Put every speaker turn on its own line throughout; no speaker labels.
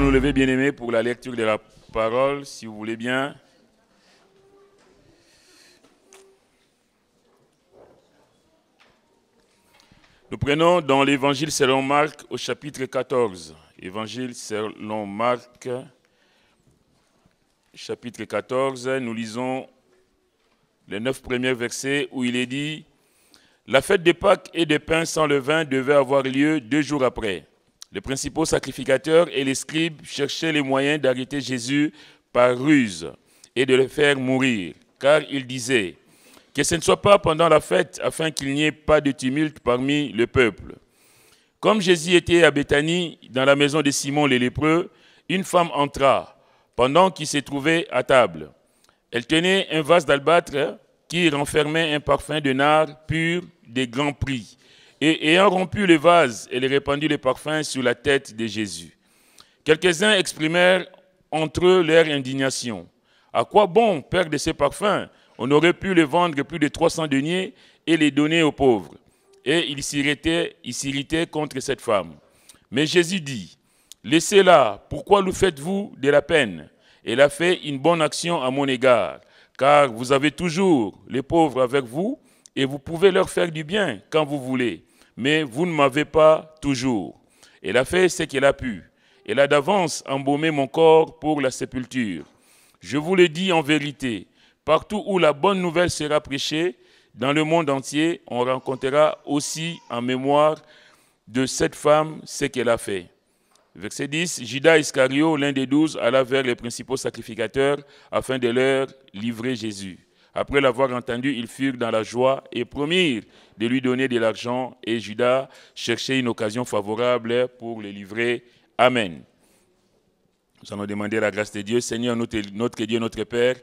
nous lever, bien-aimés, pour la lecture de la parole, si vous voulez bien. Nous prenons dans l'Évangile selon Marc au chapitre 14. Évangile selon Marc, chapitre 14, nous lisons les 9 premiers versets où il est dit « La fête des Pâques et des pains sans levain devait avoir lieu 2 jours après. Les principaux sacrificateurs et les scribes cherchaient les moyens d'arrêter Jésus par ruse et de le faire mourir, car ils disaient que ce ne soit pas pendant la fête afin qu'il n'y ait pas de tumulte parmi le peuple. Comme Jésus était à Béthanie, dans la maison de Simon le lépreux, une femme entra pendant qu'il se trouvait à table. Elle tenait un vase d'albâtre qui renfermait un parfum de nard pur de grand prix. Et ayant rompu le vase, elle répandit le parfum sur la tête de Jésus. Quelques-uns exprimèrent entre eux leur indignation. À quoi bon perdre ces parfums? On aurait pu les vendre plus de 300 deniers et les donner aux pauvres. Et ils s'irritaient contre cette femme. Mais Jésus dit, laissez-la, pourquoi nous faites-vous de la peine? Elle a fait une bonne action à mon égard, car vous avez toujours les pauvres avec vous et vous pouvez leur faire du bien quand vous voulez. Mais vous ne m'avez pas toujours. Elle a fait ce qu'elle a pu. Elle a d'avance embaumé mon corps pour la sépulture. Je vous le dis en vérité, partout où la bonne nouvelle sera prêchée, dans le monde entier, on rencontrera aussi en mémoire de cette femme ce qu'elle a fait. Verset 10, Judas Iscario, l'un des 12, alla vers les principaux sacrificateurs afin de leur livrer Jésus. Après l'avoir entendu, ils furent dans la joie et promirent de lui donner de l'argent, et Judas cherchait une occasion favorable pour le livrer. Amen. Nous allons demander la grâce de Dieu. Seigneur, notre Dieu, notre Père,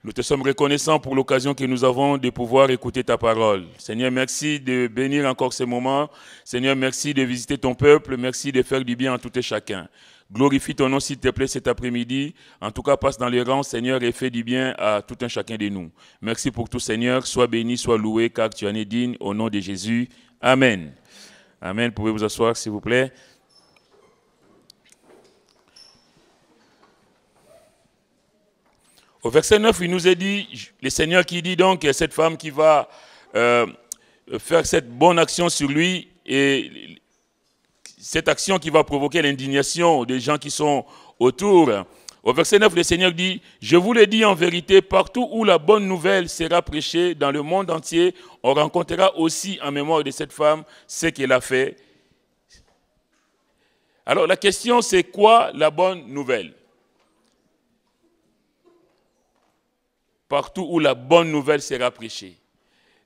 nous te sommes reconnaissants pour l'occasion que nous avons de pouvoir écouter ta parole. Seigneur, merci de bénir encore ces moments. Seigneur, merci de visiter ton peuple. Merci de faire du bien à tout et chacun. Glorifie ton nom, s'il te plaît, cet après-midi. En tout cas, passe dans les rangs, Seigneur, et fais du bien à tout un chacun de nous. Merci pour tout, Seigneur. Sois béni, sois loué, car tu en es digne. Au nom de Jésus. Amen. Amen. Pouvez vous asseoir, s'il vous plaît. Au verset 9, il nous est dit, le Seigneur qui dit donc à cette femme qui va faire cette bonne action sur lui, et cette action qui va provoquer l'indignation des gens qui sont autour. Au verset 9, le Seigneur dit, « Je vous le dis en vérité, partout où la bonne nouvelle sera prêchée dans le monde entier, on rencontrera aussi en mémoire de cette femme ce qu'elle a fait. » Alors la question, c'est quoi la bonne nouvelle? Partout où la bonne nouvelle sera prêchée.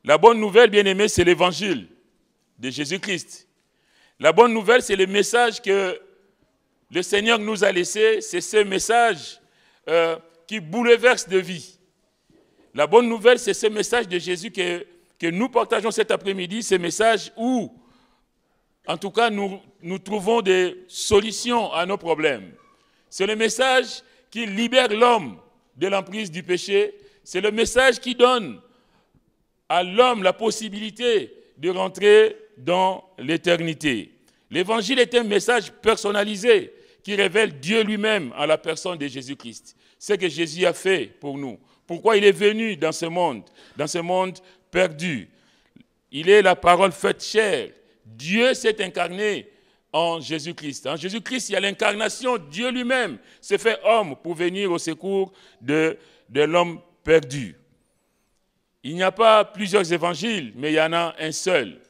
La bonne nouvelle, bien aimé, c'est l'évangile de Jésus-Christ. La bonne nouvelle, c'est le message que le Seigneur nous a laissé. C'est ce message qui bouleverse de vie. La bonne nouvelle, c'est ce message de Jésus que nous partageons cet après-midi. Ce message où, en tout cas, nous trouvons des solutions à nos problèmes. C'est le message qui libère l'homme de l'emprise du péché. C'est le message qui donne à l'homme la possibilité de rentrer dans l'éternité. L'évangile est un message personnalisé qui révèle Dieu lui-même en la personne de Jésus-Christ. Ce que Jésus a fait pour nous. Pourquoi il est venu dans ce monde perdu. Il est la parole faite chair. Dieu s'est incarné en Jésus-Christ. En Jésus-Christ, il y a l'incarnation. Dieu lui-même s'est fait homme pour venir au secours de l'homme perdu. Il n'y a pas plusieurs évangiles, mais il y en a un seul.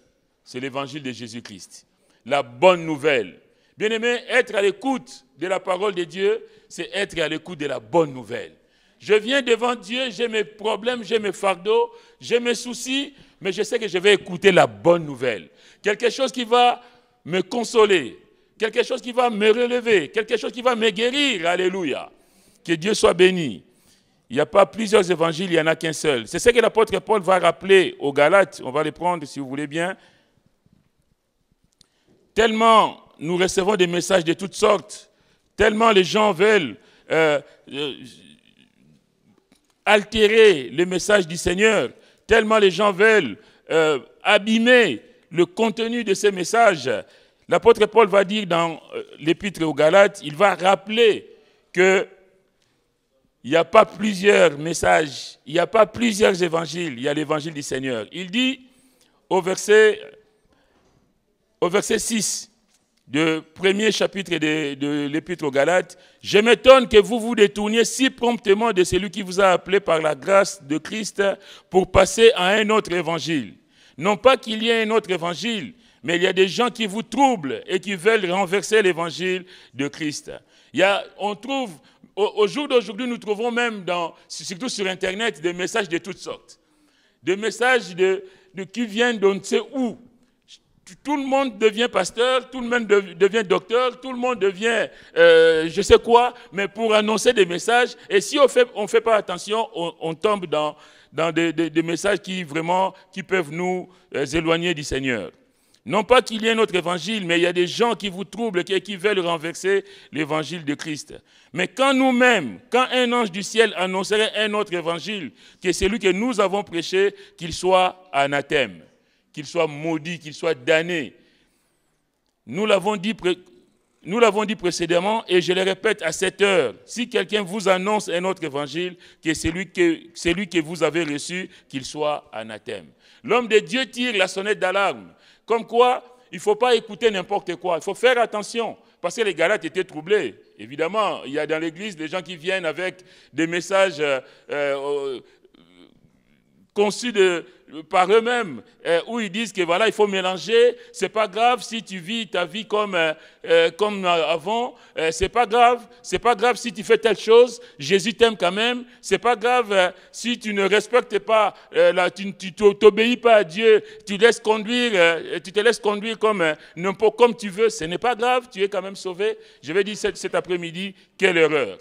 C'est l'évangile de Jésus-Christ. La bonne nouvelle. Bien-aimé, être à l'écoute de la parole de Dieu, c'est être à l'écoute de la bonne nouvelle. Je viens devant Dieu, j'ai mes problèmes, j'ai mes fardeaux, j'ai mes soucis, mais je sais que je vais écouter la bonne nouvelle. Quelque chose qui va me consoler, quelque chose qui va me relever, quelque chose qui va me guérir. Alléluia. Que Dieu soit béni. Il n'y a pas plusieurs évangiles, il n'y en a qu'un seul. C'est ce que l'apôtre Paul va rappeler aux Galates. On va les prendre si vous voulez bien. Tellement nous recevons des messages de toutes sortes, tellement les gens veulent altérer le message du Seigneur, tellement les gens veulent abîmer le contenu de ces messages. l'apôtre Paul va dire dans l'épître aux Galates, il va rappeler qu'il n'y a pas plusieurs messages, il n'y a pas plusieurs évangiles, il y a l'évangile du Seigneur. Il dit au verset 6 du premier chapitre de l'épître aux Galates, « Je m'étonne que vous vous détourniez si promptement de celui qui vous a appelé par la grâce de Christ pour passer à un autre évangile. Non pas qu'il y ait un autre évangile, mais il y a des gens qui vous troublent et qui veulent renverser l'évangile de Christ. » On trouve, au jour d'aujourd'hui, nous trouvons même, surtout sur Internet, des messages de toutes sortes. Des messages qui viennent d'on ne sait où. Tout le monde devient pasteur, tout le monde devient docteur, tout le monde devient je sais quoi, mais pour annoncer des messages. Et si on ne fait pas attention, on tombe dans des messages qui peuvent nous éloigner du Seigneur. Non pas qu'il y ait un autre évangile, mais il y a des gens qui vous troublent et qui veulent renverser l'évangile de Christ. Mais quand nous-mêmes, quand un ange du ciel annoncerait un autre évangile, qui est celui que nous avons prêché, qu'il soit anathème, qu'il soit maudit, qu'il soit damné. Nous l'avons dit précédemment et je le répète à cette heure. Si quelqu'un vous annonce un autre évangile, que celui que vous avez reçu, qu'il soit anathème. L'homme de Dieu tire la sonnette d'alarme. Comme quoi, il ne faut pas écouter n'importe quoi. Il faut faire attention. Parce que les Galates étaient troublés. Évidemment, il y a dans l'église des gens qui viennent avec des messages conçus par eux-mêmes, où ils disent que voilà, il faut mélanger, c'est pas grave si tu vis ta vie comme avant, c'est pas grave si tu fais telle chose, Jésus t'aime quand même, c'est pas grave si tu ne respectes pas, tu t'obéis pas à Dieu, tu te laisses conduire comme tu veux, ce n'est pas grave, tu es quand même sauvé. Je vais dire cet après-midi, quelle erreur.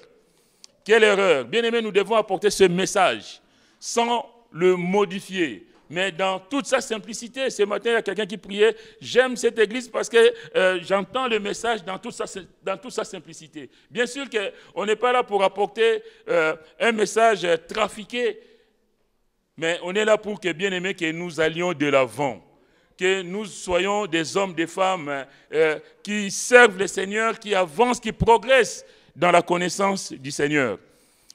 Quelle erreur. Bien-aimés, nous devons apporter ce message sans le modifier, mais dans toute sa simplicité. Ce matin, il y a quelqu'un qui priait, j'aime cette église parce que j'entends le message dans toute sa simplicité. Bien sûr qu'on n'est pas là pour apporter un message trafiqué, mais on est là pour que, bien aimé, que nous allions de l'avant, que nous soyons des hommes, des femmes qui servent le Seigneur, qui avancent, qui progressent dans la connaissance du Seigneur.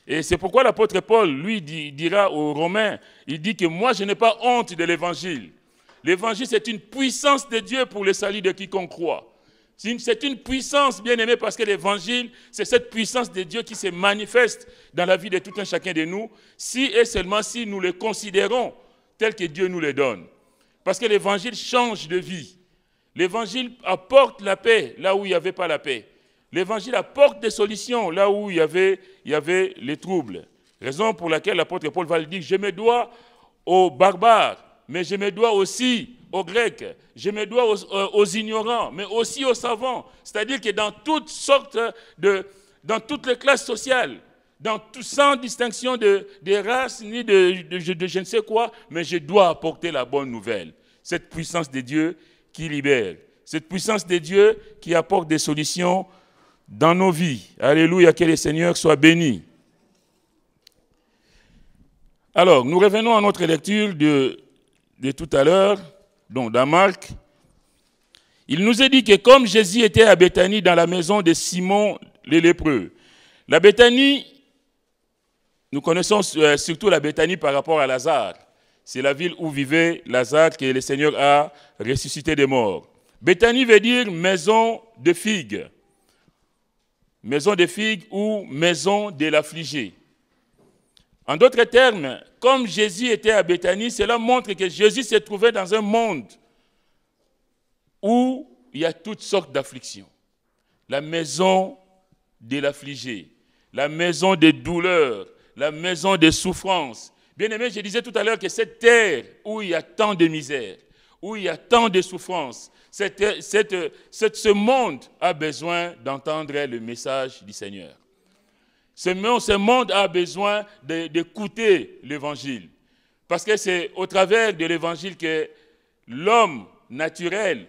Et c'est pourquoi l'apôtre Paul, lui, dira aux Romains, il dit que moi, je n'ai pas honte de l'évangile. L'évangile, c'est une puissance de Dieu pour le salut de quiconque croit. C'est une puissance, bien aimée, parce que l'évangile, c'est cette puissance de Dieu qui se manifeste dans la vie de tout un chacun de nous, si et seulement si nous le considérons tel que Dieu nous le donne. Parce que l'évangile change de vie. L'évangile apporte la paix là où il n'y avait pas la paix. L'évangile apporte des solutions là où il y avait les troubles. Raison pour laquelle l'apôtre Paul va le dire, je me dois aux barbares, mais je me dois aussi aux Grecs, je me dois aux ignorants, mais aussi aux savants. C'est-à-dire que dans toutes les classes sociales, sans distinction de race ni de je ne sais quoi, mais je dois apporter la bonne nouvelle. Cette puissance de Dieu qui libère, cette puissance de Dieu qui apporte des solutions dans nos vies. Alléluia, que le Seigneur soit béni. Alors, nous revenons à notre lecture de tout à l'heure, donc dans Marc. Il nous est dit que comme Jésus était à Béthanie dans la maison de Simon le lépreux, la Béthanie, nous connaissons surtout la Béthanie par rapport à Lazare. C'est la ville où vivait Lazare que le Seigneur a ressuscité des morts. Béthanie veut dire maison de figues. Maison de figues ou maison de l'affligé. En d'autres termes, comme Jésus était à Béthanie, cela montre que Jésus se trouvait dans un monde où il y a toutes sortes d'afflictions. La maison de l'affligé, la maison des douleurs, la maison des souffrances. Bien aimé, je disais tout à l'heure que cette terre où il y a tant de misère, où il y a tant de souffrances, ce monde a besoin d'entendre le message du Seigneur. Ce monde a besoin d'écouter l'évangile. Parce que c'est au travers de l'évangile que l'homme naturel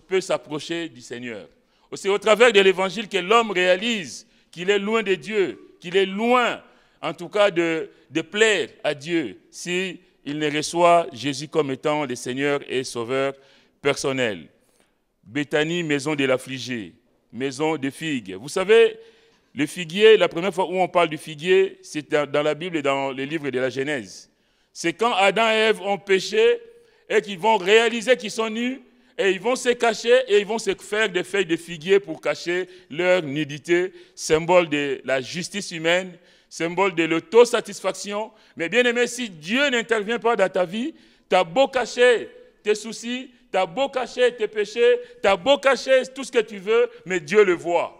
peut s'approcher du Seigneur. C'est au travers de l'évangile que l'homme réalise qu'il est loin de Dieu, qu'il est loin, en tout cas, de plaire à Dieu, s'il ne reçoit Jésus comme étant le Seigneur et Sauveur personnel. Béthanie, maison de l'affligé, maison de figues. Vous savez, le figuier, la première fois où on parle du figuier, c'est dans la Bible et dans les livres de la Genèse. C'est quand Adam et Ève ont péché et qu'ils vont réaliser qu'ils sont nus et ils vont se cacher et ils vont se faire des feuilles de figuier pour cacher leur nudité, symbole de la justice humaine, symbole de l'autosatisfaction. Mais bien aimé, si Dieu n'intervient pas dans ta vie, tu as beau cacher tes soucis, tu as beau cacher tes péchés, tu as beau cacher tout ce que tu veux, mais Dieu le voit.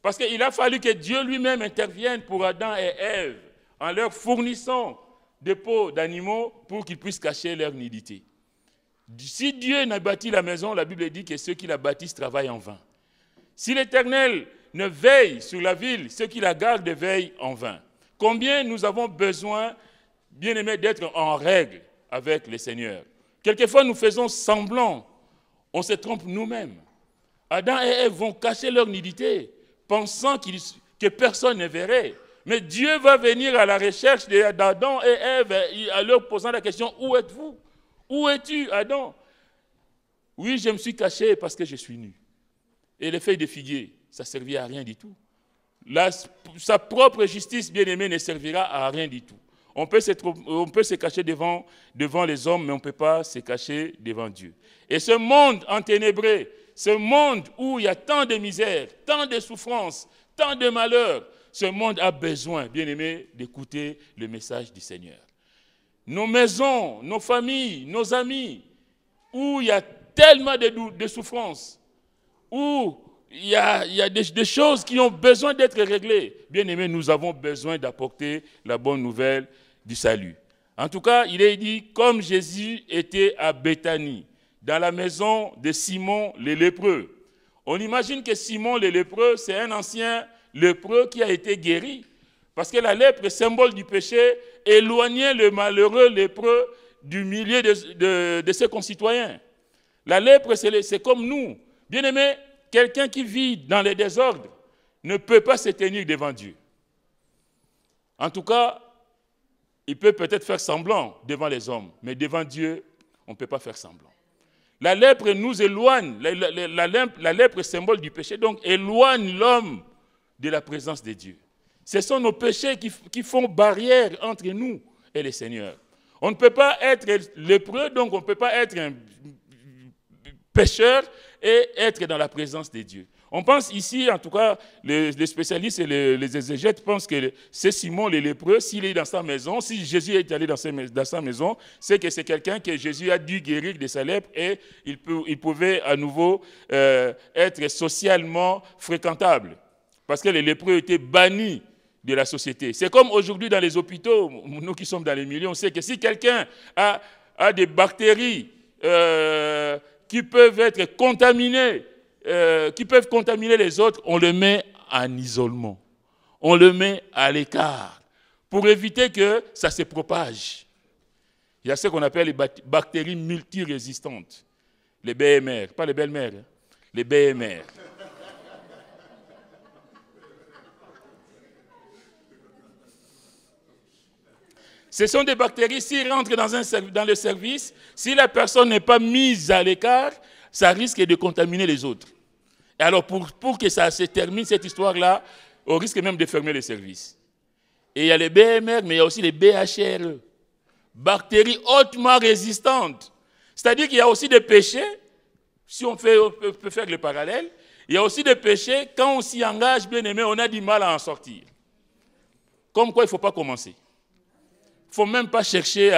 Parce qu'il a fallu que Dieu lui-même intervienne pour Adam et Ève en leur fournissant des peaux d'animaux pour qu'ils puissent cacher leur nudité. Si Dieu n'a bâti la maison, la Bible dit que ceux qui la bâtissent travaillent en vain. Si l'Éternel ne veille sur la ville, ceux qui la gardent veillent en vain. Combien nous avons besoin, bien aimés, d'être en règle avec le Seigneur. Quelquefois, nous faisons semblant, on se trompe nous-mêmes. Adam et Ève vont cacher leur nudité, pensant que personne ne verrait. Mais Dieu va venir à la recherche d'Adam et Ève, en leur posant la question, où êtes-vous? Où es-tu, Adam? Oui, je me suis caché parce que je suis nu. Et les feuilles de figuier, ça ne servit à rien du tout. Sa propre justice, bien-aimée, ne servira à rien du tout. On peut se cacher devant les hommes, mais on ne peut pas se cacher devant Dieu. Et ce monde enténébré, ce monde où il y a tant de misère, tant de souffrances, tant de malheurs, ce monde a besoin, bien-aimé, d'écouter le message du Seigneur. Nos maisons, nos familles, nos amis, où il y a tellement de souffrances, où il y a des choses qui ont besoin d'être réglées. Bien aimé, nous avons besoin d'apporter la bonne nouvelle du salut. En tout cas, il est dit, comme Jésus était à Béthanie, dans la maison de Simon le lépreux. On imagine que Simon le lépreux, c'est un ancien lépreux qui a été guéri. Parce que la lèpre, symbole du péché, éloignait le malheureux lépreux du milieu de ses concitoyens. La lèpre, c'est comme nous. Bien aimé, quelqu'un qui vit dans les désordres ne peut pas se tenir devant Dieu. En tout cas, il peut peut-être faire semblant devant les hommes, mais devant Dieu, on ne peut pas faire semblant. La lèpre nous éloigne, la lèpre, symbole du péché, donc éloigne l'homme de la présence de Dieu. Ce sont nos péchés qui font barrière entre nous et le Seigneur. On ne peut pas être lépreux, donc on ne peut pas être un pécheur et être dans la présence de Dieu. On pense ici, en tout cas, les spécialistes et les exégètes pensent que c'est Simon le lépreux, s'il est dans sa maison, si Jésus est allé dans sa maison, c'est que c'est quelqu'un que Jésus a dû guérir de sa lèpre et il pouvait à nouveau être socialement fréquentable. Parce que les lépreux étaient bannis de la société. C'est comme aujourd'hui dans les hôpitaux, nous qui sommes dans les milieux, on sait que si quelqu'un a des bactéries qui peuvent être contaminées, qui peuvent contaminer les autres, on le met en isolement. On le met à l'écart pour éviter que ça se propage. Il y a ce qu'on appelle les bactéries multirésistantes, les BMR, pas les belles-mères, les BMR. Ce sont des bactéries, s'ils rentrent dans le service, si la personne n'est pas mise à l'écart, ça risque de contaminer les autres. Et alors, pour que ça se termine, cette histoire-là, on risque même de fermer le service. Et il y a les BMR, mais il y a aussi les BHRE, bactéries hautement résistantes. C'est-à-dire qu'il y a aussi des péchés, si on peut faire le parallèle, il y a aussi des péchés, quand on s'y engage, bien aimé, on a du mal à en sortir. Comme quoi, il ne faut pas commencer. Il ne faut même pas chercher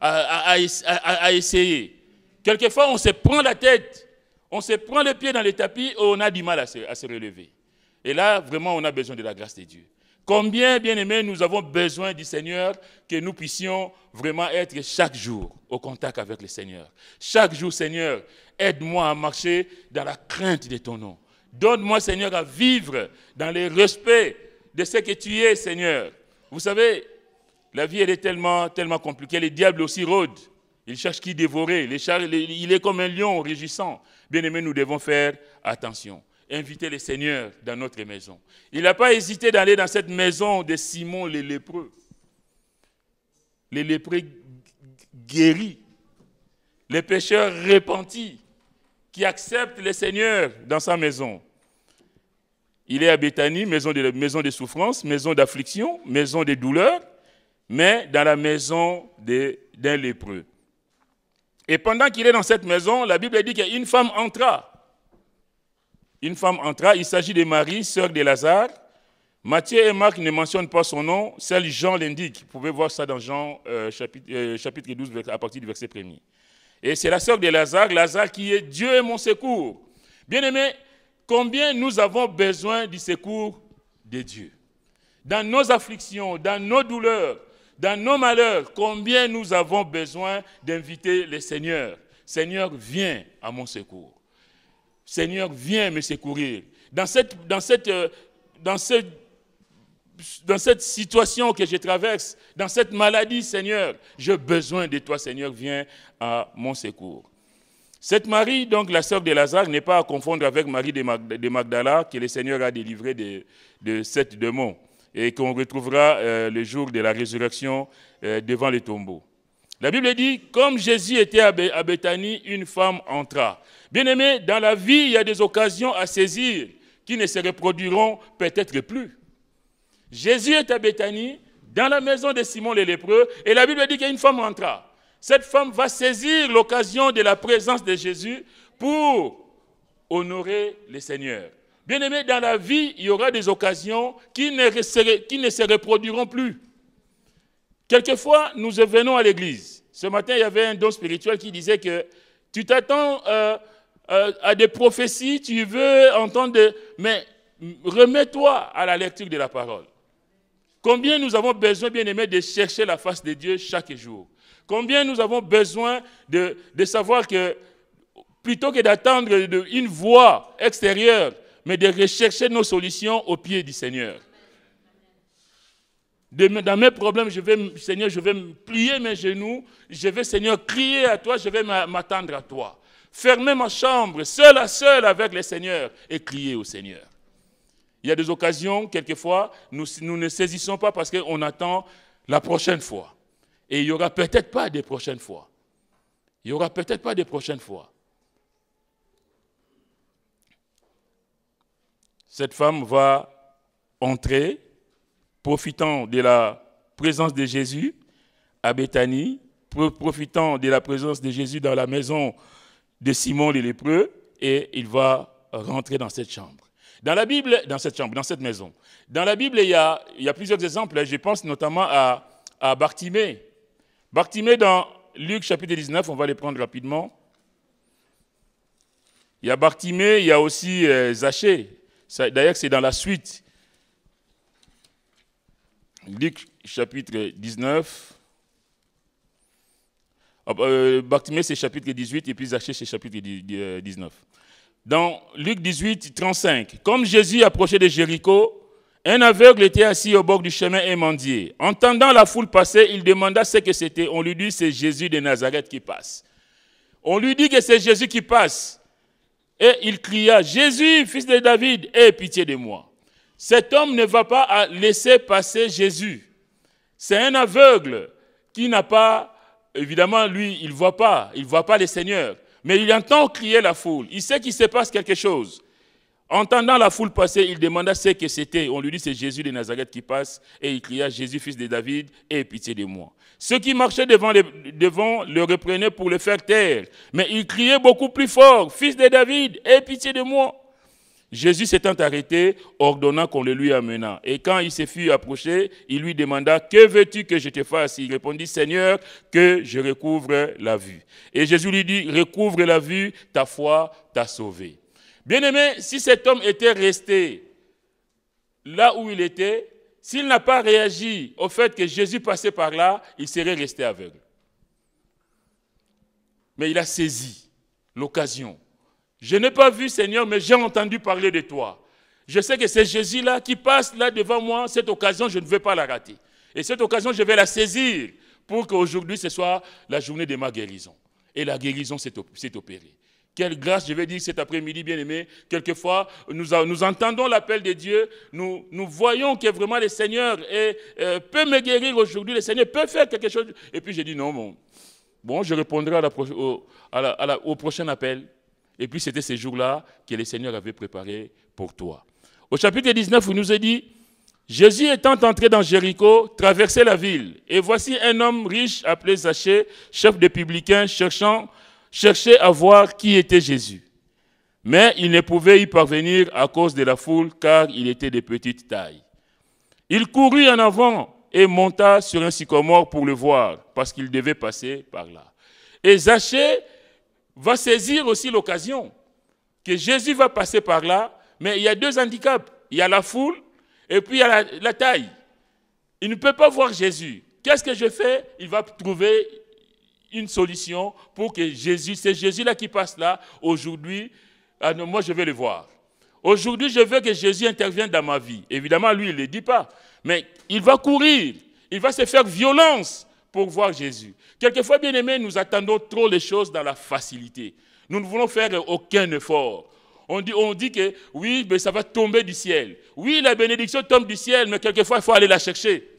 à essayer. Quelquefois, on se prend la tête, on se prend les pieds dans les tapis et on a du mal à se relever. Et là, vraiment, on a besoin de la grâce de Dieu. Combien, bien aimés, nous avons besoin du Seigneur, que nous puissions vraiment être chaque jour au contact avec le Seigneur. Chaque jour, Seigneur, aide-moi à marcher dans la crainte de ton nom. Donne-moi, Seigneur, à vivre dans le respect de ce que tu es, Seigneur. Vous savez, la vie, elle est tellement compliquée. Le diable aussi rôde. Il cherche qui dévorer. Il est comme un lion rugissant. Bien aimé, nous devons faire attention. Inviter le Seigneur dans notre maison. Il n'a pas hésité d'aller dans cette maison de Simon le lépreux. Les lépreux guéris. Les pécheurs repentis. qui accepte le Seigneur dans sa maison. Il est à Béthanie, maison de souffrance, maison d'affliction, maison de douleur, mais dans la maison d'un lépreux. Et pendant qu'il est dans cette maison, la Bible dit qu'une femme entra. Une femme entra, il s'agit de Marie, sœur de Lazare. Matthieu et Marc ne mentionnent pas son nom, seul Jean l'indique. Vous pouvez voir ça dans Jean chapitre 12 à partir du verset 1er. Et c'est la sœur de Lazare, Lazare qui est Dieu est mon secours. Bien-aimés, combien nous avons besoin du secours de Dieu? Dans nos afflictions, dans nos douleurs, dans nos malheurs, combien nous avons besoin d'inviter le Seigneur. Seigneur, viens à mon secours. Seigneur, viens me secourir. Dans cette situation que je traverse, dans cette maladie, Seigneur, j'ai besoin de toi, Seigneur, viens à mon secours. Cette Marie, donc la sœur de Lazare, n'est pas à confondre avec Marie de Magdala, que le Seigneur a délivrée de 7 démons, et qu'on retrouvera le jour de la résurrection devant le tombeau. La Bible dit, comme Jésus était à Béthanie, une femme entra. Bien-aimés, dans la vie, il y a des occasions à saisir qui ne se reproduiront peut-être plus. Jésus est à Béthanie, dans la maison de Simon le lépreux, et la Bible dit qu'une femme entra. Cette femme va saisir l'occasion de la présence de Jésus pour honorer le Seigneur. Bien-aimés, dans la vie, il y aura des occasions qui ne se reproduiront plus. Quelquefois, nous venons à l'église. Ce matin, il y avait un don spirituel qui disait que tu t'attends à des prophéties, tu veux entendre, mais remets-toi à la lecture de la parole. Combien nous avons besoin, bien-aimés, de chercher la face de Dieu chaque jour. Combien nous avons besoin de savoir que, plutôt que d'attendre une voix extérieure, mais de rechercher nos solutions au pied du Seigneur. Dans mes problèmes, Seigneur, je vais plier mes genoux, je vais, Seigneur, crier à toi, je vais m'attendre à toi. Fermer ma chambre, seul à seul avec le Seigneur, et crier au Seigneur. Il y a des occasions, quelquefois, nous ne saisissons pas parce qu'on attend la prochaine fois. Et il n'y aura peut-être pas de prochaine fois. Il n'y aura peut-être pas de prochaine fois. Cette femme va entrer, profitant de la présence de Jésus à Béthanie, profitant de la présence de Jésus dans la maison de Simon le lépreux, et il va rentrer dans cette chambre. Dans la Bible, dans cette maison. Dans la Bible, il y a plusieurs exemples. Je pense notamment à Bartimée. Bartimée, dans Luc chapitre 19, on va les prendre rapidement. Il y a Bartimée, il y a aussi Zachée. D'ailleurs, c'est dans la suite. Luc chapitre 19. Bartimée, c'est chapitre 18, et puis Zachée, c'est chapitre 19. Dans Luc 18, 35, comme Jésus approchait de Jéricho, un aveugle était assis au bord du chemin et mendiait. Entendant la foule passer, il demanda ce que c'était. On lui dit, c'est Jésus de Nazareth qui passe. On lui dit que c'est Jésus qui passe. Et il cria, Jésus, fils de David, aie pitié de moi. Cet homme ne va pas laisser passer Jésus. C'est un aveugle qui n'a pas, évidemment, lui, il ne voit pas le Seigneur. Mais il entend crier la foule. Il sait qu'il se passe quelque chose. Entendant la foule passer, il demanda ce que c'était. On lui dit, c'est Jésus de Nazareth qui passe. Et il cria, Jésus, fils de David, aie pitié de moi. Ceux qui marchaient devant le reprenaient pour le faire taire. Mais il criait beaucoup plus fort, fils de David, aie pitié de moi. Jésus s'étant arrêté, ordonna qu'on le lui amena. Et quand il se fut approché, il lui demanda, que veux-tu que je te fasse? Il répondit, Seigneur, que je recouvre la vue. Et Jésus lui dit, recouvre la vue, ta foi t'a sauvé. Bien-aimé, si cet homme était resté là où il était, s'il n'a pas réagi au fait que Jésus passait par là, il serait resté aveugle. Mais il a saisi l'occasion. Je n'ai pas vu, Seigneur, mais j'ai entendu parler de toi. Je sais que c'est Jésus-là qui passe là devant moi. Cette occasion, je ne vais pas la rater. Et cette occasion, je vais la saisir pour qu'aujourd'hui, ce soit la journée de ma guérison. Et la guérison s'est opérée. Quelle grâce, je vais dire cet après-midi, bien-aimé. Quelquefois, nous entendons l'appel de Dieu. Nous voyons que vraiment le Seigneur peut me guérir aujourd'hui. Le Seigneur peut faire quelque chose. Et puis, j'ai dit non, bon je répondrai au prochain appel. Et puis c'était ces jours-là que le Seigneur avait préparés pour toi. Au chapitre 19, il nous est dit, Jésus étant entré dans Jéricho, traversait la ville. Et voici un homme riche appelé Zachée, chef des publicains, cherchait à voir qui était Jésus. Mais il ne pouvait y parvenir à cause de la foule, car il était de petite taille. Il courut en avant et monta sur un sycomore pour le voir, parce qu'il devait passer par là. Et Zachée va saisir aussi l'occasion que Jésus va passer par là, mais il y a deux handicaps. Il y a la foule et puis il y a la taille. Il ne peut pas voir Jésus. Qu'est-ce que je fais? Il va trouver une solution pour que Jésus, c'est Jésus-là qui passe là, aujourd'hui, moi je vais le voir. Aujourd'hui, je veux que Jésus intervienne dans ma vie. Évidemment, lui, il ne le dit pas, mais il va courir, il va se faire violence pour voir Jésus. Quelquefois, bien aimés, nous attendons trop les choses dans la facilité. Nous ne voulons faire aucun effort. On dit que oui, mais ça va tomber du ciel. Oui, la bénédiction tombe du ciel, mais quelquefois, il faut aller la chercher.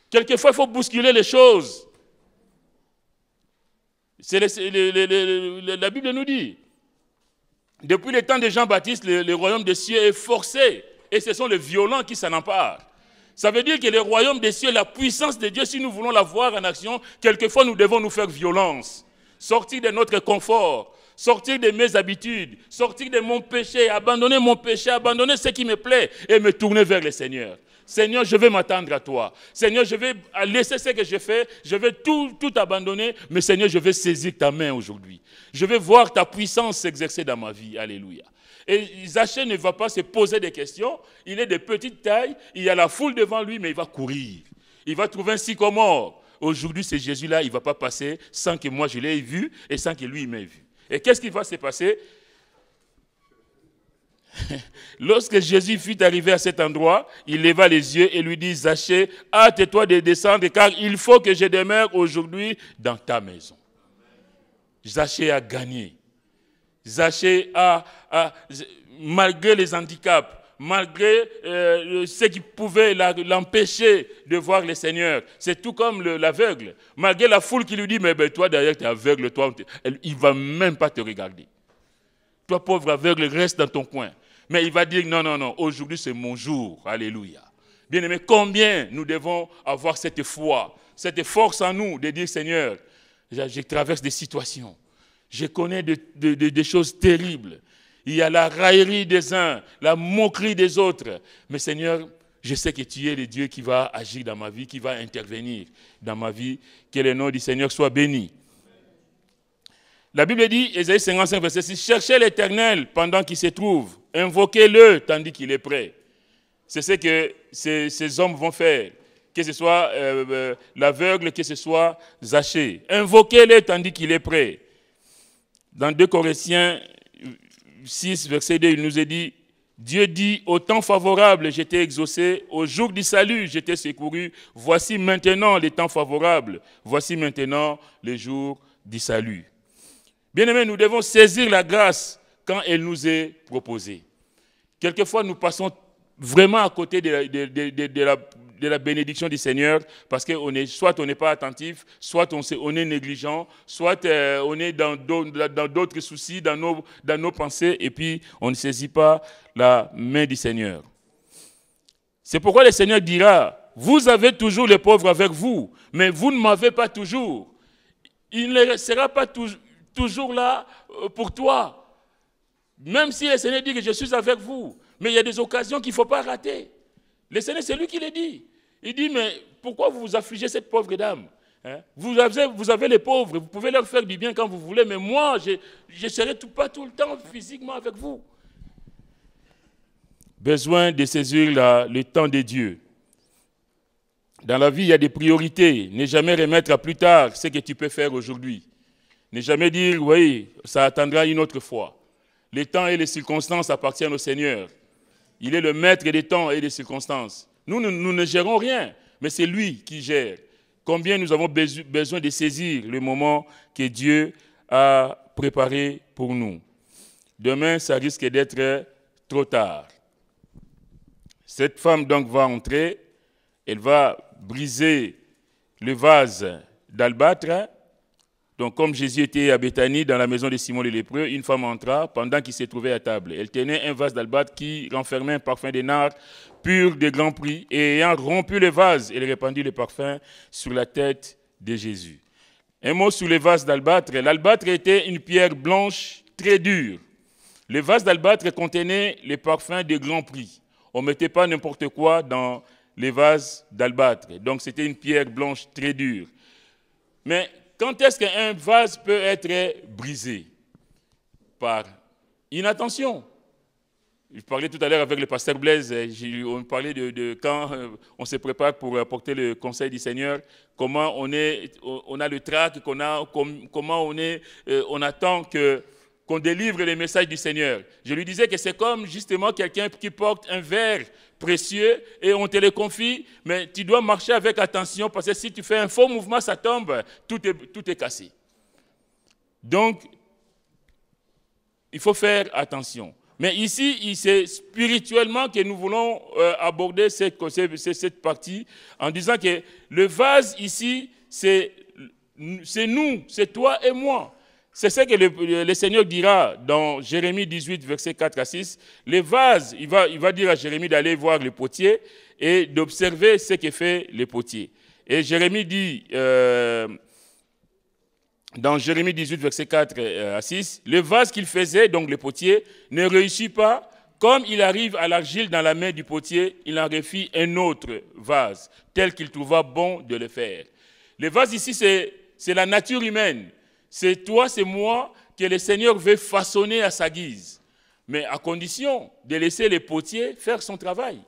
Quelquefois, il faut bousculer les choses. La Bible nous dit, depuis le temps de Jean-Baptiste, le royaume des cieux est forcé, et ce sont les violents qui s'en emparent. Ça veut dire que le royaume des cieux, la puissance de Dieu, si nous voulons la voir en action, quelquefois nous devons nous faire violence, sortir de notre confort, sortir de mes habitudes, sortir de mon péché, abandonner ce qui me plaît et me tourner vers le Seigneur. Seigneur, je vais m'attendre à toi. Seigneur, je vais laisser ce que je fais, je vais tout abandonner, mais Seigneur, je vais saisir ta main aujourd'hui. Je vais voir ta puissance s'exercer dans ma vie. Alléluia. Et Zachée ne va pas se poser des questions, il est de petite taille, il y a la foule devant lui, mais il va courir. Il va trouver un sycomore. Aujourd'hui, c'est Jésus-là, il ne va pas passer sans que moi je l'ai vu et sans que lui il m'ait vu. Et qu'est-ce qui va se passer? Lorsque Jésus fut arrivé à cet endroit, il leva les yeux et lui dit, Zachée, hâte-toi de descendre, car il faut que je demeure aujourd'hui dans ta maison. Zachée a gagné. Zachée malgré les handicaps, malgré ce qui pouvait l'empêcher de voir le Seigneur, c'est tout comme l'aveugle. Malgré la foule qui lui dit, mais toi derrière tu es aveugle, il ne va même pas te regarder. Toi pauvre aveugle, reste dans ton coin. Mais il va dire, non, aujourd'hui c'est mon jour. Alléluia. Bien-aimés, combien nous devons avoir cette foi, cette force en nous de dire, Seigneur, je traverse des situations. Je connais des choses terribles. Il y a la raillerie des uns, la moquerie des autres. Mais Seigneur, je sais que tu es le Dieu qui va agir dans ma vie, qui va intervenir dans ma vie. Que le nom du Seigneur soit béni. La Bible dit, Ésaïe 55, verset 6, « Cherchez l'Éternel pendant qu'il se trouve, invoquez-le tandis qu'il est prêt. » C'est ce que ces hommes vont faire, que ce soit l'aveugle, que ce soit Zachée. Invoquez-le tandis qu'il est prêt. Dans 2 Corinthiens 6, verset 2, il nous est dit, « Dieu dit, au temps favorable, je t'ai exaucé, au jour du salut, je t'ai secouru. Voici maintenant les temps favorables, voici maintenant les jours du salut. » Bien-aimés, nous devons saisir la grâce quand elle nous est proposée. Quelquefois, nous passons vraiment à côté de la bénédiction du Seigneur parce que soit on n'est pas attentif, soit on est négligent, soit on est dans d'autres soucis, dans nos pensées, et puis on ne saisit pas la main du Seigneur. C'est pourquoi le Seigneur dira, « Vous avez toujours les pauvres avec vous, mais vous ne m'avez pas toujours. Il ne sera pas toujours là pour toi. Même si le Seigneur dit que je suis avec vous, mais il y a des occasions qu'il ne faut pas rater. Le Seigneur, c'est lui qui le dit. Il dit, mais pourquoi vous affligez cette pauvre dame? Vous avez les pauvres, vous pouvez leur faire du bien quand vous voulez, mais moi, je ne serai pas tout le temps physiquement avec vous. Besoin de saisir le temps de Dieu. Dans la vie, il y a des priorités. Ne jamais remettre à plus tard ce que tu peux faire aujourd'hui. Ne jamais dire, oui, ça attendra une autre fois. Les temps et les circonstances appartiennent au Seigneur. Il est le maître des temps et des circonstances. Nous ne gérons rien, mais c'est lui qui gère. Combien nous avons besoin de saisir le moment que Dieu a préparé pour nous. Demain, ça risque d'être trop tard. Cette femme donc va entrer, elle va briser le vase d'albâtre, Donc, comme Jésus était à Béthanie, dans la maison de Simon le lépreux, une femme entra pendant qu'il se trouvait à table. Elle tenait un vase d'albâtre qui renfermait un parfum de nard pur de grand prix. Et ayant rompu le vase, elle répandit le parfum sur la tête de Jésus. Un mot sur le vase d'albâtre. L'albâtre était une pierre blanche très dure. Le vase d'albâtre contenait les parfums de grand prix. On ne mettait pas n'importe quoi dans les vases d'albâtre. Donc, c'était une pierre blanche très dure. Mais quand est-ce qu'un vase peut être brisé? Par inattention. Je parlais tout à l'heure avec le pasteur Blaise, on parlait de quand on se prépare pour apporter le conseil du Seigneur, comment on a le trac, comment on attend qu'on délivre les messages du Seigneur. Je lui disais que c'est comme justement quelqu'un qui porte un verre précieux et on te le confie, mais tu dois marcher avec attention parce que si tu fais un faux mouvement, ça tombe, tout est cassé. Donc, il faut faire attention. Mais ici, c'est spirituellement que nous voulons aborder cette partie en disant que le vase ici, c'est nous, c'est toi et moi. C'est ce que le Seigneur dira dans Jérémie 18, versets 4 à 6. Les vases, il va dire à Jérémie d'aller voir le potier et d'observer ce que fait le potier. Et Jérémie dit, dans Jérémie 18, versets 4 à 6, le vase qu'il faisait, donc le potier, ne réussit pas. Comme il arrive à l'argile dans la main du potier, il en refit un autre vase, tel qu'il trouva bon de le faire. Le vase ici, c'est la nature humaine. C'est toi, c'est moi que le Seigneur veut façonner à sa guise, mais à condition de laisser le potier faire son travail.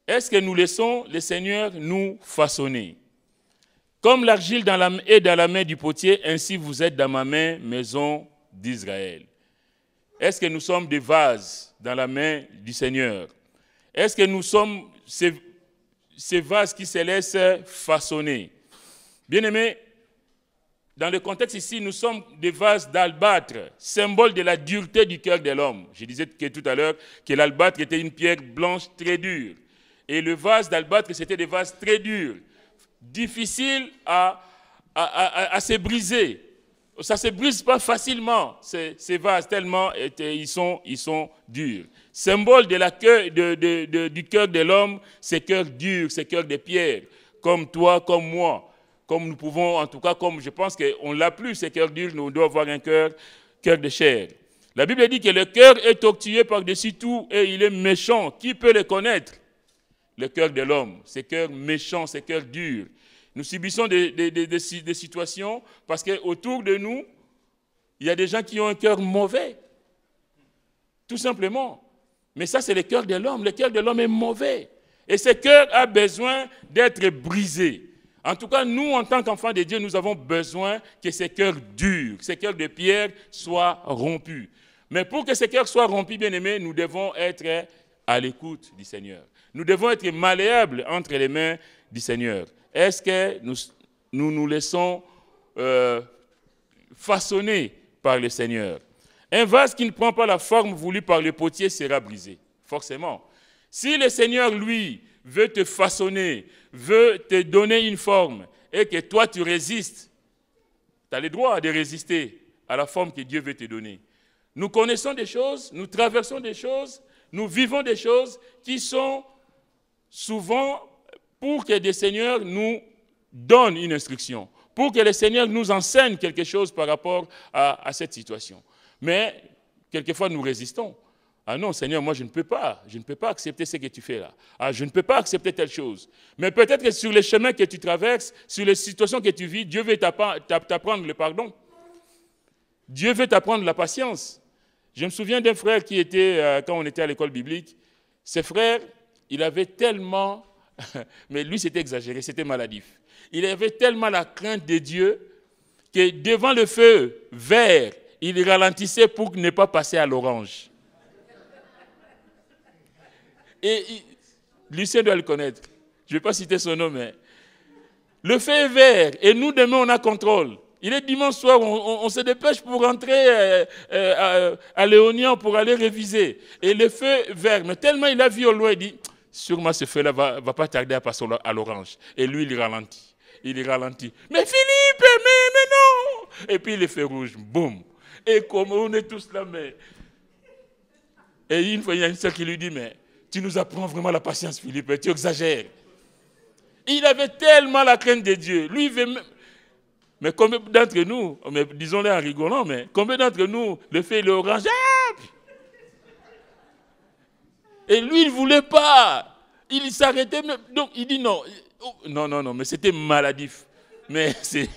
Est-ce que nous laissons le Seigneur nous façonner? Comme l'argile est dans la main du potier, ainsi vous êtes dans ma main, maison d'Israël. Est-ce que nous sommes des vases dans la main du Seigneur? Est-ce que nous sommes ces vases qui se laissent façonner? Bien-aimés, dans le contexte ici, nous sommes des vases d'albâtre, symbole de la dureté du cœur de l'homme. Je disais tout à l'heure que l'albâtre était une pierre blanche très dure. Et le vase d'albâtre, c'était des vases très durs, difficiles à se briser. Ça ne se brise pas facilement, ces vases, tellement ils sont durs. Symbole du cœur de l'homme, ces cœurs durs, ces cœurs de pierre, comme toi, comme moi. Comme nous pouvons, en tout cas, comme je pense qu'on l'a plus, ces cœurs durs, nous devons avoir un cœur de chair. La Bible dit que le cœur est tortueux par-dessus tout et il est méchant. Qui peut le connaître? Le cœur de l'homme, ces cœurs méchants, ces cœurs durs. Nous subissons des situations parce qu'autour de nous, il y a des gens qui ont un cœur mauvais. Tout simplement. Mais ça, c'est le cœur de l'homme. Le cœur de l'homme est mauvais. Et ce cœur a besoin d'être brisé. En tout cas, nous, en tant qu'enfants de Dieu, nous avons besoin que ces cœurs durs, ces cœurs de pierre soient rompus. Mais pour que ces cœurs soient rompus, bien-aimés, nous devons être à l'écoute du Seigneur. Nous devons être malléables entre les mains du Seigneur. Est-ce que nous laissons façonner par le Seigneur? Un vase qui ne prend pas la forme voulue par le potier sera brisé, forcément. Si le Seigneur, lui, veut te façonner, veut te donner une forme, et que toi tu résistes, tu as le droit de résister à la forme que Dieu veut te donner. Nous connaissons des choses, nous traversons des choses, nous vivons des choses qui sont souvent pour que le Seigneur nous donne une instruction, pour que le Seigneur nous enseigne quelque chose par rapport à cette situation. Mais quelquefois nous résistons. Ah non, Seigneur, moi je ne peux pas accepter ce que tu fais là. Ah, je ne peux pas accepter telle chose. Mais peut-être que sur les chemins que tu traverses, sur les situations que tu vis, Dieu veut t'apprendre le pardon. Dieu veut t'apprendre la patience. Je me souviens d'un frère qui était, quand on était à l'école biblique, ce frère, il avait tellement, mais lui c'était exagéré, c'était maladif. Il avait tellement la crainte de Dieu que devant le feu vert, il ralentissait pour ne pas passer à l'orange. Et Lucien doit le connaître. Je ne vais pas citer son nom, mais le feu est vert et nous, demain, on a contrôle. Il est dimanche soir, on se dépêche pour rentrer à Léonian pour aller réviser. Et le feu est vert, mais tellement il a vu au loin, il dit, sûrement ce feu-là ne va pas tarder à passer à l'orange. Et lui, il ralentit. il ralentit. Mais Philippe, mais non. Et puis il est fait rouge, boum. Et comme on est tous là, mais... Et une fois, il y a une sœur qui lui dit, mais tu nous apprends vraiment la patience, Philippe, tu exagères. Il avait tellement la crainte de Dieu. Lui, il veut même... Mais combien d'entre nous, disons-le en rigolant, mais combien d'entre nous, le fait le orange, et lui, il ne voulait pas. Il s'arrêtait même. Donc, il dit non. Non, mais c'était maladif. Mais c'est...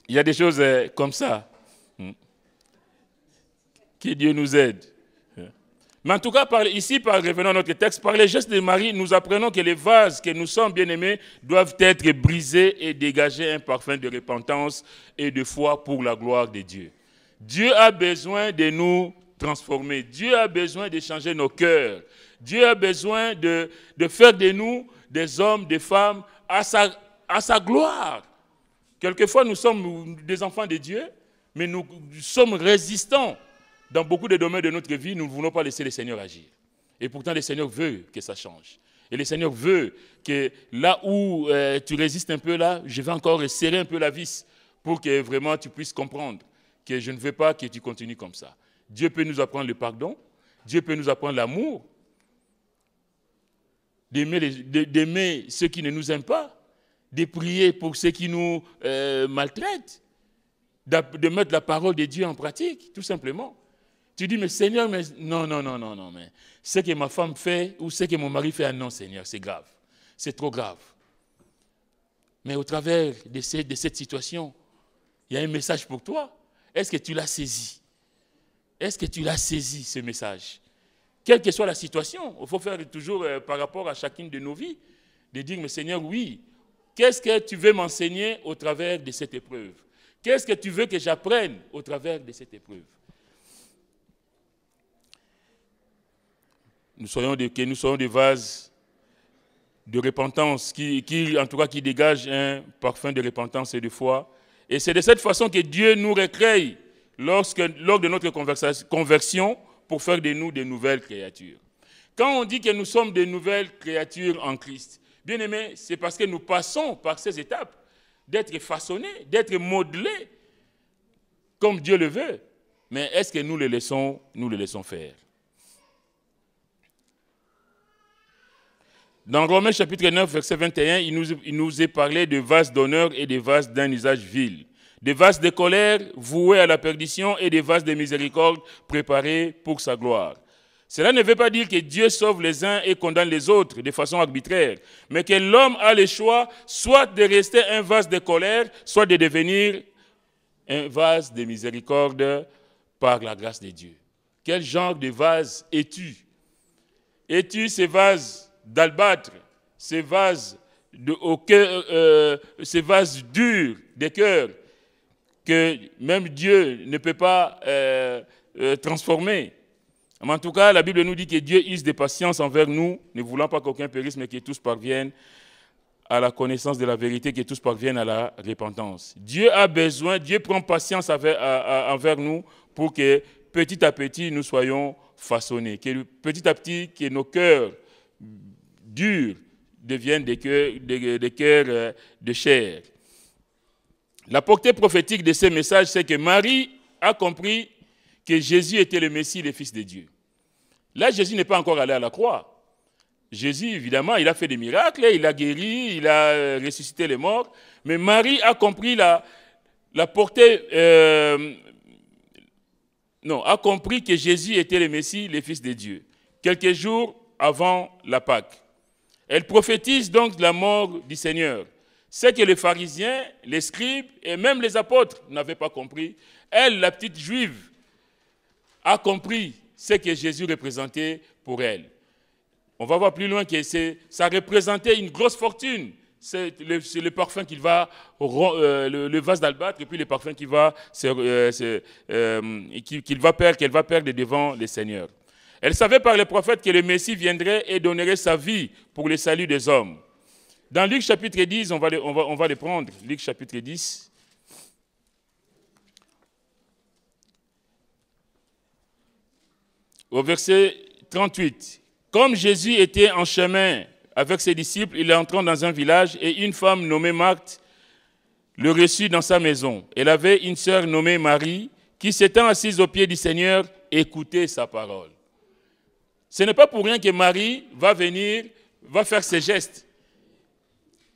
Il y a des choses comme ça. Que Dieu nous aide. Mais en tout cas, ici, revenons à notre texte, par les gestes de Marie, nous apprenons que les vases que nous sommes bien-aimés doivent être brisés et dégager un parfum de repentance et de foi pour la gloire de Dieu. Dieu a besoin de nous transformer. Dieu a besoin de changer nos cœurs. Dieu a besoin de faire de nous des hommes, des femmes à sa gloire. Quelquefois, nous sommes des enfants de Dieu, mais nous sommes résistants. Dans beaucoup de domaines de notre vie, nous ne voulons pas laisser le Seigneur agir. Et pourtant, le Seigneur veut que ça change. Et le Seigneur veut que là où tu résistes un peu là, je vais encore serrer un peu la vis pour que vraiment tu puisses comprendre que je ne veux pas que tu continues comme ça. Dieu peut nous apprendre le pardon, Dieu peut nous apprendre l'amour, d'aimer ceux qui ne nous aiment pas, de prier pour ceux qui nous maltraitent, de mettre la parole de Dieu en pratique, tout simplement. Tu dis, mais Seigneur, mais non, mais ce que ma femme fait ou ce que mon mari fait, non, Seigneur, c'est grave. C'est trop grave. Mais au travers de cette situation, il y a un message pour toi. Est-ce que tu l'as saisi? Est-ce que tu l'as saisi, ce message? Quelle que soit la situation, il faut faire toujours par rapport à chacune de nos vies, de dire, mais Seigneur, oui, qu'est-ce que tu veux m'enseigner au travers de cette épreuve? Qu'est-ce que tu veux que j'apprenne au travers de cette épreuve? Nous soyons des vases de repentance en tout cas, qui dégagent un parfum de repentance et de foi. Et c'est de cette façon que Dieu nous recrée lors de notre conversion pour faire de nous de nouvelles créatures. Quand on dit que nous sommes de nouvelles créatures en Christ, bien aimé, c'est parce que nous passons par ces étapes d'être façonnés, d'être modelés comme Dieu le veut. Mais est-ce que nous le laissons faire? Dans Romains chapitre 9, verset 21, il nous est parlé de vases d'honneur et de vases d'un usage vil, des vases de colère voués à la perdition et des vases de miséricorde préparés pour sa gloire. Cela ne veut pas dire que Dieu sauve les uns et condamne les autres de façon arbitraire, mais que l'homme a le choix soit de rester un vase de colère, soit de devenir un vase de miséricorde par la grâce de Dieu. Quel genre de vase es-tu? Es-tu ces vases d'albâtre, ces vases ces vases durs de cœur que même Dieu ne peut pas transformer? Mais en tout cas, la Bible nous dit que Dieu use de patience envers nous, ne voulant pas qu'aucun périsse, mais que tous parviennent à la connaissance de la vérité, que tous parviennent à la repentance. Dieu prend patience envers nous pour que petit à petit nous soyons façonnés, que petit à petit que nos cœurs durs deviennent des cœurs de chair. La portée prophétique de ces messages, c'est que Marie a compris que Jésus était le Messie, le Fils de Dieu. Là, Jésus n'est pas encore allé à la croix. Jésus, évidemment, il a fait des miracles, il a guéri, il a ressuscité les morts, mais Marie a compris a compris que Jésus était le Messie, le Fils de Dieu, quelques jours avant la Pâque. Elle prophétise donc la mort du Seigneur. C'est que les pharisiens, les scribes et même les apôtres n'avaient pas compris. Elle, la petite juive, a compris ce que Jésus représentait pour elle. On va voir plus loin que ça représentait une grosse fortune. C'est le parfum qu'il va, le vase d'albâtre, et puis le parfum qu'elle va perdre devant le Seigneur. Elle savait par les prophètes que le Messie viendrait et donnerait sa vie pour le salut des hommes. Dans Luc chapitre 10, on va les prendre. Luc chapitre 10. Au verset 38. Comme Jésus était en chemin avec ses disciples, il est entré dans un village et une femme nommée Marthe le reçut dans sa maison. Elle avait une sœur nommée Marie qui, s'étant assise aux pieds du Seigneur, écoutait sa parole. Ce n'est pas pour rien que Marie va venir, va faire ses gestes.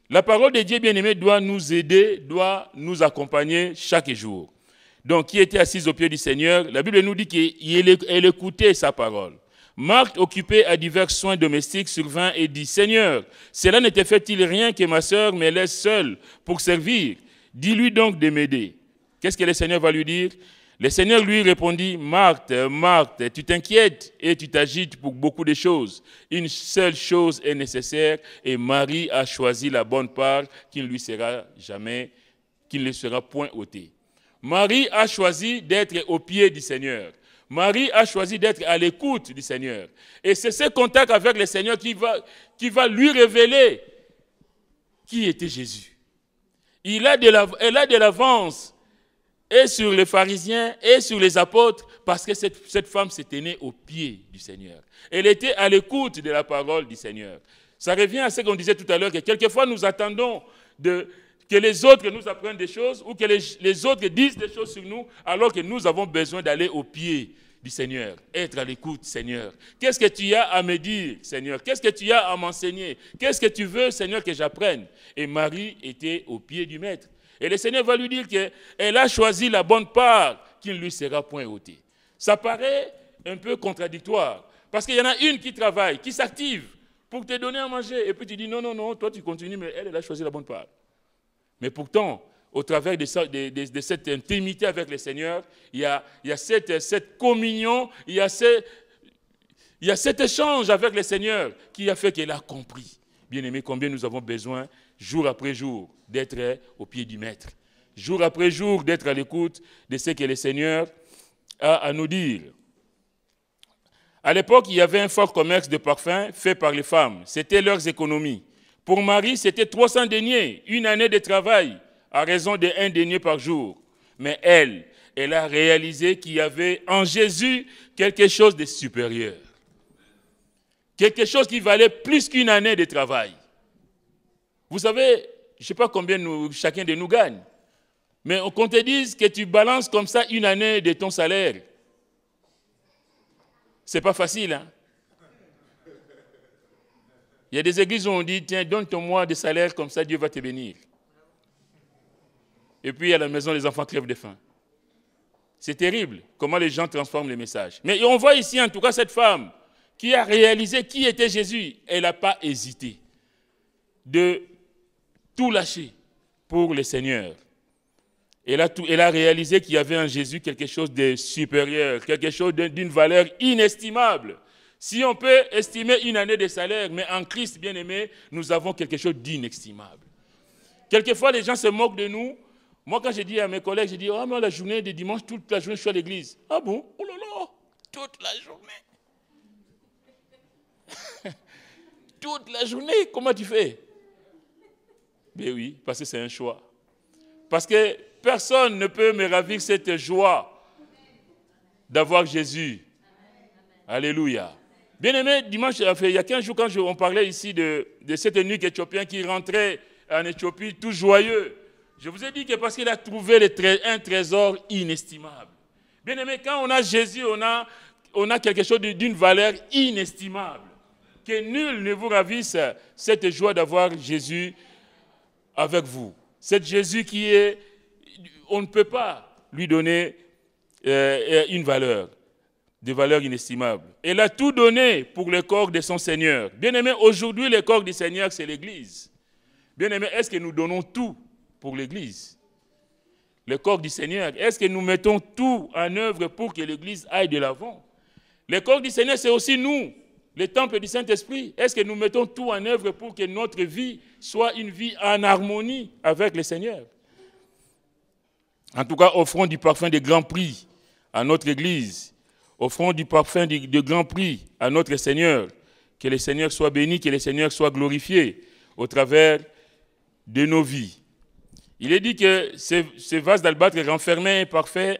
La parole de Dieu, bien-aimé, doit nous aider, doit nous accompagner chaque jour. Donc, qui était assise aux pieds du Seigneur, la Bible nous dit qu'elle écoutait sa parole. Marthe, occupée à divers soins domestiques, survint et dit, « Seigneur, cela ne te fait-il rien que ma sœur me laisse seule pour servir? Dis-lui donc de m'aider. » Qu'est-ce que le Seigneur va lui dire? Le Seigneur lui répondit, « Marthe, Marthe, tu t'inquiètes et tu t'agites pour beaucoup de choses. Une seule chose est nécessaire et Marie a choisi la bonne part qui ne lui sera point ôtée. » Marie a choisi d'être au pied du Seigneur. Marie a choisi d'être à l'écoute du Seigneur. Et c'est ce contact avec le Seigneur qui va lui révéler qui était Jésus. Elle a de l'avance et sur les pharisiens et sur les apôtres parce que cette femme s'est tenue au pied du Seigneur. Elle était à l'écoute de la parole du Seigneur. Ça revient à ce qu'on disait tout à l'heure, que quelquefois nous attendons que les autres nous apprennent des choses ou que les autres disent des choses sur nous alors que nous avons besoin d'aller au pied du Seigneur, être à l'écoute, Seigneur. Qu'est-ce que tu as à me dire, Seigneur? Qu'est-ce que tu as à m'enseigner? Qu'est-ce que tu veux, Seigneur, que j'apprenne? Et Marie était au pied du Maître. Et le Seigneur va lui dire qu'elle a choisi la bonne part qui ne lui sera point ôtée. Ça paraît un peu contradictoire parce qu'il y en a une qui travaille, qui s'active pour te donner à manger et puis tu dis non, toi tu continues, mais elle a choisi la bonne part. Mais pourtant, au travers de cette intimité avec le Seigneur, il y a cette communion, il y a cet échange avec le Seigneur qui a fait qu'elle a compris. Bien-aimé, combien nous avons besoin, jour après jour, d'être au pied du Maître. Jour après jour, d'être à l'écoute de ce que le Seigneur a à nous dire. À l'époque, il y avait un fort commerce de parfums fait par les femmes. C'était leurs économies. Pour Marie, c'était 300 deniers, une année de travail, à raison de 1 denier par jour. Mais elle a réalisé qu'il y avait en Jésus quelque chose de supérieur. Quelque chose qui valait plus qu'une année de travail. Vous savez, je ne sais pas combien chacun de nous gagne, mais qu'on te dise que tu balances comme ça une année de ton salaire, ce n'est pas facile, hein? Il y a des églises où on dit, tiens, donne ton mois de salaire, comme ça Dieu va te bénir. Et puis à la maison, les enfants crèvent de faim. C'est terrible comment les gens transforment les messages. Mais on voit ici en tout cas cette femme qui a réalisé qui était Jésus. Elle n'a pas hésité de tout lâcher pour le Seigneur. Elle a réalisé qu'il y avait en Jésus quelque chose de supérieur, quelque chose d'une valeur inestimable. Si on peut estimer une année de salaire, mais en Christ, bien-aimé, nous avons quelque chose d'inestimable. Quelquefois, les gens se moquent de nous. Moi, quand je dis à mes collègues, je dis, oh, mais la journée de dimanche, toute la journée, je suis à l'église. Ah bon? Oh là là, toute la journée. Toute la journée, comment tu fais? Ben oui, parce que c'est un choix. Parce que personne ne peut me ravir cette joie d'avoir Jésus. Alléluia. Bien-aimé, dimanche, il y a 15 jours, quand on parlait ici de cet eunuque éthiopien qui rentrait en Éthiopie tout joyeux, je vous ai dit que parce qu'il a trouvé un trésor inestimable. Bien-aimé, quand on a Jésus, on a quelque chose d'une valeur inestimable. Que nul ne vous ravisse cette joie d'avoir Jésus avec vous. Cette Jésus qui est, on ne peut pas lui donner une valeur. De valeur inestimable. Elle a tout donné pour le corps de son Seigneur. Bien-aimé, aujourd'hui, le corps du Seigneur, c'est l'Église. Bien-aimé, est-ce que nous donnons tout pour l'Église? Le corps du Seigneur, est-ce que nous mettons tout en œuvre pour que l'Église aille de l'avant? Le corps du Seigneur, c'est aussi nous, le temple du Saint-Esprit. Est-ce que nous mettons tout en œuvre pour que notre vie soit une vie en harmonie avec le Seigneur? En tout cas, offrons du parfum de grand prix à notre Église. Offrons du parfum de grand prix à notre Seigneur. Que le Seigneur soit béni, que le Seigneur soit glorifié au travers de nos vies. Il est dit que ce vase d'albâtre renfermait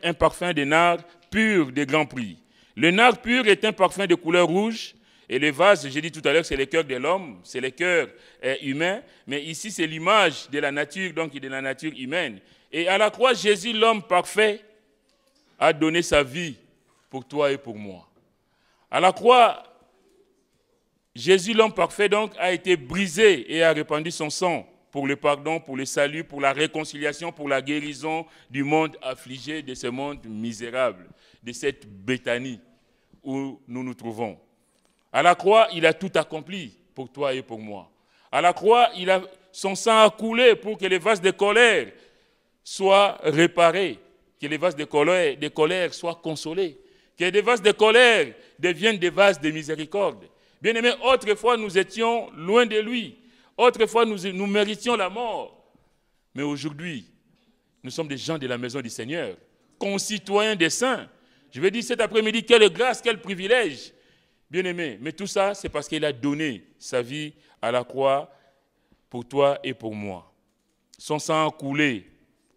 un parfum de nard pur de grand prix. Le nard pur est un parfum de couleur rouge Et le vase, j'ai dit tout à l'heure, c'est le cœur de l'homme, c'est le cœur humain, mais ici c'est l'image de la nature, donc de la nature humaine. Et à la croix, Jésus, l'homme parfait, a donné sa vie pour toi et pour moi. À la croix, Jésus, l'homme parfait, donc, a été brisé et a répandu son sang pour le pardon, pour le salut, pour la réconciliation, pour la guérison du monde affligé, de ce monde misérable, de cette Béthanie où nous nous trouvons. À la croix, il a tout accompli pour toi et pour moi. À la croix, son sang a coulé pour que les vases de colère soient réparés, que les vases de colère soient consolés, que les vases de colère deviennent des vases de miséricorde. Bien-aimés, autrefois, nous étions loin de lui. Autrefois, nous méritions la mort. Mais aujourd'hui, nous sommes des gens de la maison du Seigneur, concitoyens des saints. Je vais dire cet après-midi, quelle grâce, quel privilège. Bien-aimés, mais tout ça, c'est parce qu'il a donné sa vie à la croix pour toi et pour moi. Son sang a coulé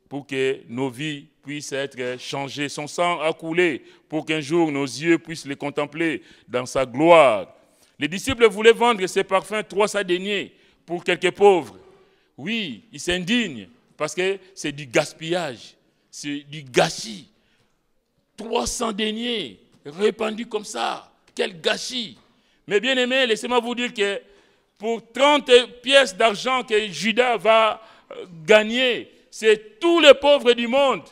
pour que nos vies puissent être changées. Son sang a coulé pour qu'un jour nos yeux puissent le contempler dans sa gloire. Les disciples voulaient vendre ces parfums 300 deniers pour quelques pauvres. Oui, ils s'indignent parce que c'est du gaspillage, c'est du gâchis. 300 deniers répandus comme ça, quel gâchis. Mais bien aimé, laissez-moi vous dire que pour 30 pièces d'argent que Judas va gagner, c'est tous les pauvres du monde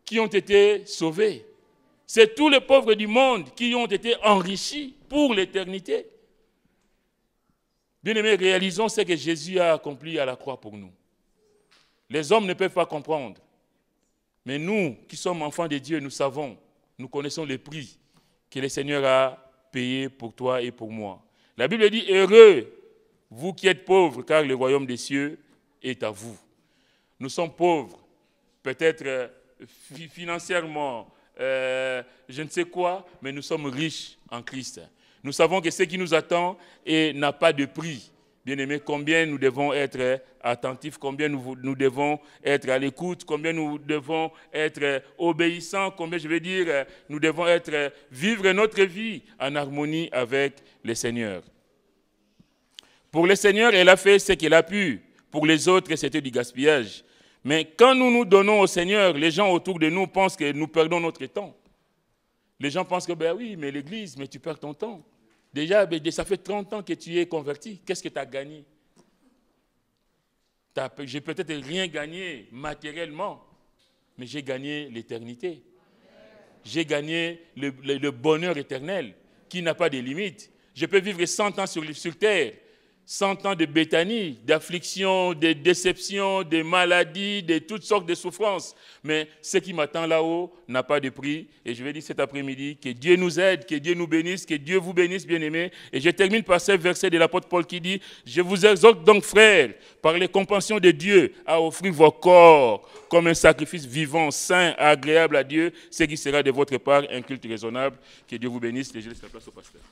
qui ont été sauvés. C'est tous les pauvres du monde qui ont été enrichis pour l'éternité. Bien-aimés, réalisons ce que Jésus a accompli à la croix pour nous. Les hommes ne peuvent pas comprendre. Mais nous, qui sommes enfants de Dieu, nous savons, nous connaissons le prix que le Seigneur a payé pour toi et pour moi. La Bible dit, heureux, vous qui êtes pauvres, car le royaume des cieux est à vous. Nous sommes pauvres, peut-être financièrement, je ne sais quoi, mais nous sommes riches en Christ. Nous savons que ce qui nous attend n'a pas de prix. Bien-aimés, combien nous devons être attentifs, combien nous devons être à l'écoute, combien nous devons être obéissants, combien, nous devons vivre notre vie en harmonie avec le Seigneur. Pour le Seigneur, il a fait ce qu'il a pu. Pour les autres, c'était du gaspillage. Mais quand nous nous donnons au Seigneur, les gens autour de nous pensent que nous perdons notre temps. Les gens pensent que, ben oui, mais l'église, mais tu perds ton temps. Déjà, ça fait 30 ans que tu es converti. Qu'est-ce que tu as gagné? J'ai peut-être rien gagné matériellement, mais j'ai gagné l'éternité. J'ai gagné le bonheur éternel qui n'a pas de limite. Je peux vivre 100 ans sur terre. 100 ans de Béthanie, d'affliction, de déception, de maladies, de toutes sortes de souffrances. Mais ce qui m'attend là-haut n'a pas de prix. Et je vais dire cet après-midi que Dieu nous aide, que Dieu nous bénisse, que Dieu vous bénisse, bien-aimés. Et je termine par ce verset de l'apôtre Paul qui dit « Je vous exhorte donc, frères, par les compassions de Dieu, à offrir vos corps comme un sacrifice vivant, saint, agréable à Dieu, ce qui sera de votre part un culte raisonnable. » Que Dieu vous bénisse. Et je laisse la place au pasteur.